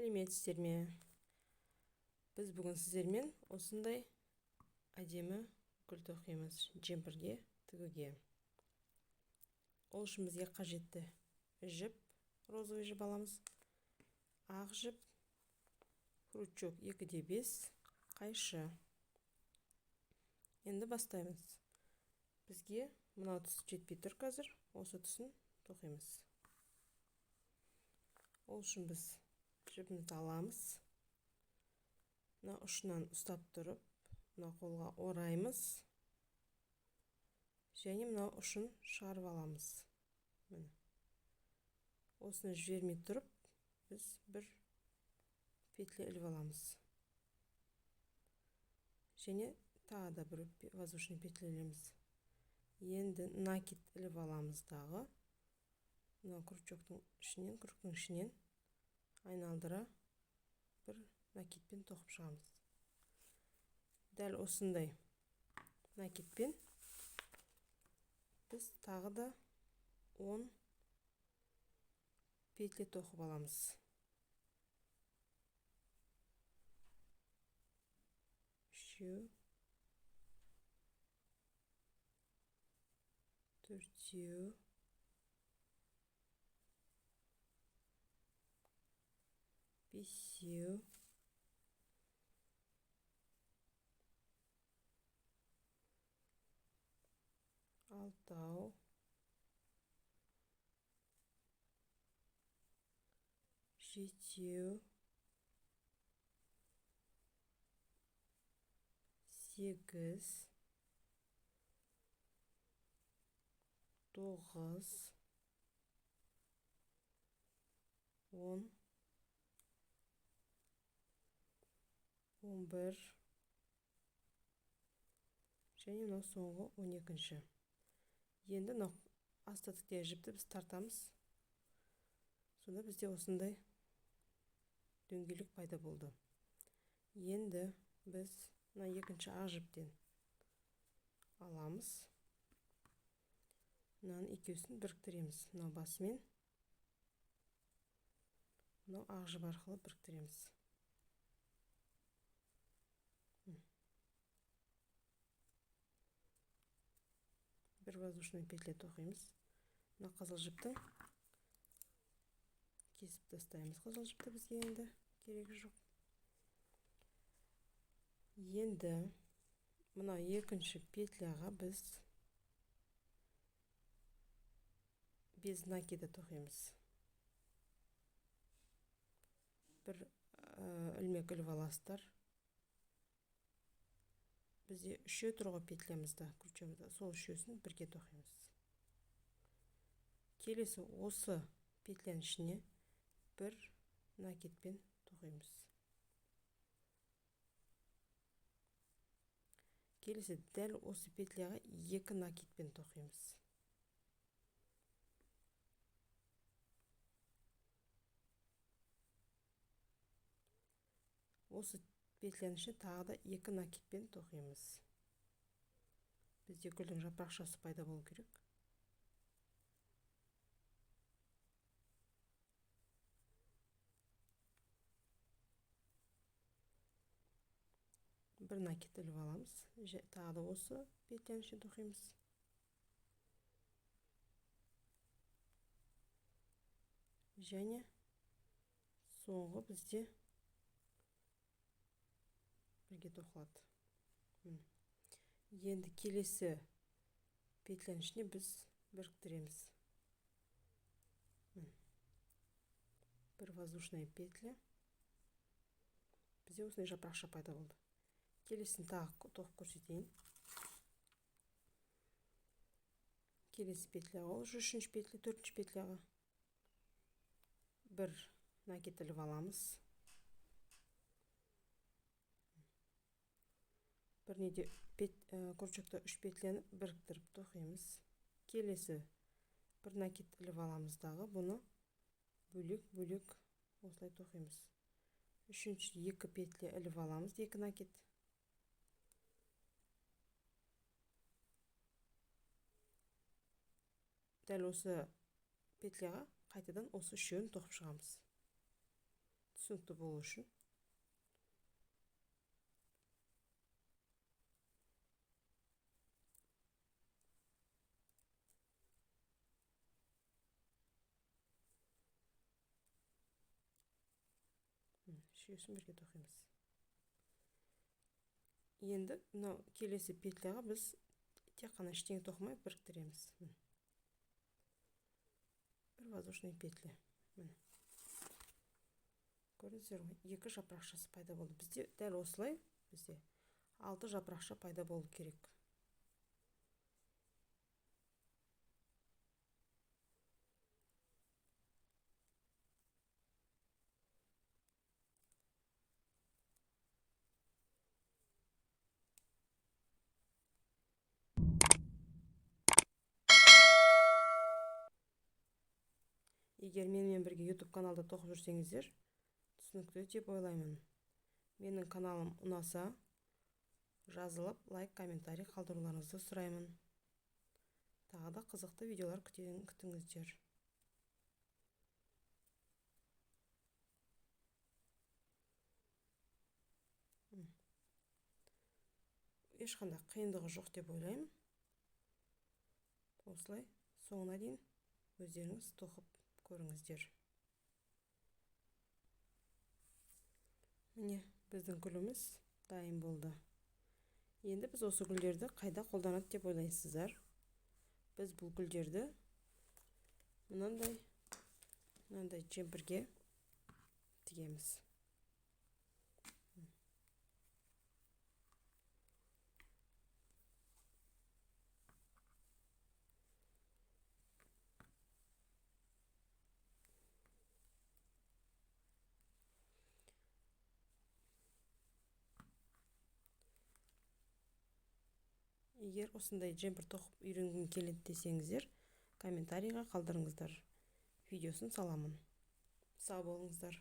Сәлеметсіздер ме? Біз бүгін сіздермен осындай әдемі гүл тоқимыз жемпірге тігуге. Ол үшін бізге қажетті жіп, розовый жіп аламыз. Ақ жіп, крючок 2/5, қайшы. Енді бастаймыз. Бізге мынау тұс жетпей тұр қазір. Осы тұсын тоқимыз. Ол үшін біз жібімізді аламыз. Мына ұшынан ұстап тұрып, мына қолға ораймыз. Және мына ұшын шығарып аламыз. Осыны жібермей тұрып, біз бір петля іліп аламыз. Және тағы да бір воздушный петля ілеміз. Енді накид іліп аламыз дағы. Мына крючоктың ішінен айналдыра бір накидпен тоқып шығамыз. Дәл осындай накидпен біз тағы да 10 петля тоқып аламыз. Үшеу, төртеу, бесеу, алтау, жетеу, сегіз, тоғыз, 10, 11, және мынау соңғы 12-ші. Енді мынау остаток жіпті біз тартамыз. Сонда бізде осындай дөңгелек пайда болды. Енді біз мына екінші ақ жіптен аламыз. Мынаның екеусін біріктіреміз. Мынау басымен мынау ақ жіп арқылы біріктіреміз. Бір воздушный петля тоқимыз. Мына қызыл жіптің кесіп тастаймыз. Қызыл жіпті бізге енді керегі жоқ. Енді мына екінші петляға біз без накида тоқимыз. Бір ілмек іліп аласыздар. Бізде үшеу тұрғы петлямызда, крючогымызда, сол үшеусін бірге тоқимыз. Келесі осы петляның ішіне бір накидпен тоқимыз. Келесі дәл осы петляға 2 накидпен тоқимыз. Осы петляның ішіне тағы да 2 накидпен тоқимыз. Бізде гүлдің жапырақшасы пайда болу керек. Бір накид іліп аламыз. Тағы да осы петляның ішіне тоқимыз. Және соңғы бізде бірге тоқылады. Енді келесі петляның ішіне біз біріктіреміз. Бір воздушная петля. Бізде осындай жапырақша пайда болды. Келесін тағы тоқып көрсетейін. Келесі петляға, ол үшінші петля, төртінші петляға бір накид іліп аламыз. Бірнеде крючокта 3 петляны біріктіріп тоқимыз. Келесі бір накид іліп аламыз дағы, бұны бөлек осылай тоқимыз. Үшінші 2 петля іліп аламыз, 2 накид. Дәл осы петляға қайтадан осы үшеуін тоқып шығамыз. түсінікті болу үшін. Шүйесін бірге тоқимыз. Енді мынау келесі петляға біз тек қана ештеңе тоқымай біріктіреміз. Бір воздушный петля. Көрдіңіздер ғой, 2 жапырақшасы пайда болды. Бізде дәл осылай бізде 6 жапырақша пайда болу керек. Егер менімен бірге YouTube каналда тоқып жүрсеңіздер, түсінікті деп ойлаймын. Менің каналым ұнаса, жазылып, лайк, комментарий қалдыруларыңызды сұраймын. Тағы да қызықты видеолар күтіңіздер. Ешқандай қиындығы жоқ деп ойлаймын. Осылай соңына дейін өздеріңіз тоқып көріңіздер. Міне, біздің гүліміз дайын болды. Енді біз осы гүлдерді қайда қолданады деп ойлайсыздар? Біз бұл гүлдерді мынандай жемпірге тігеміз. Егер осындай жемпір тоқып үйренгім келеді десеңіздер, комментарийға қалдырыңыздар. Видеосын саламын. Сау болыңыздар.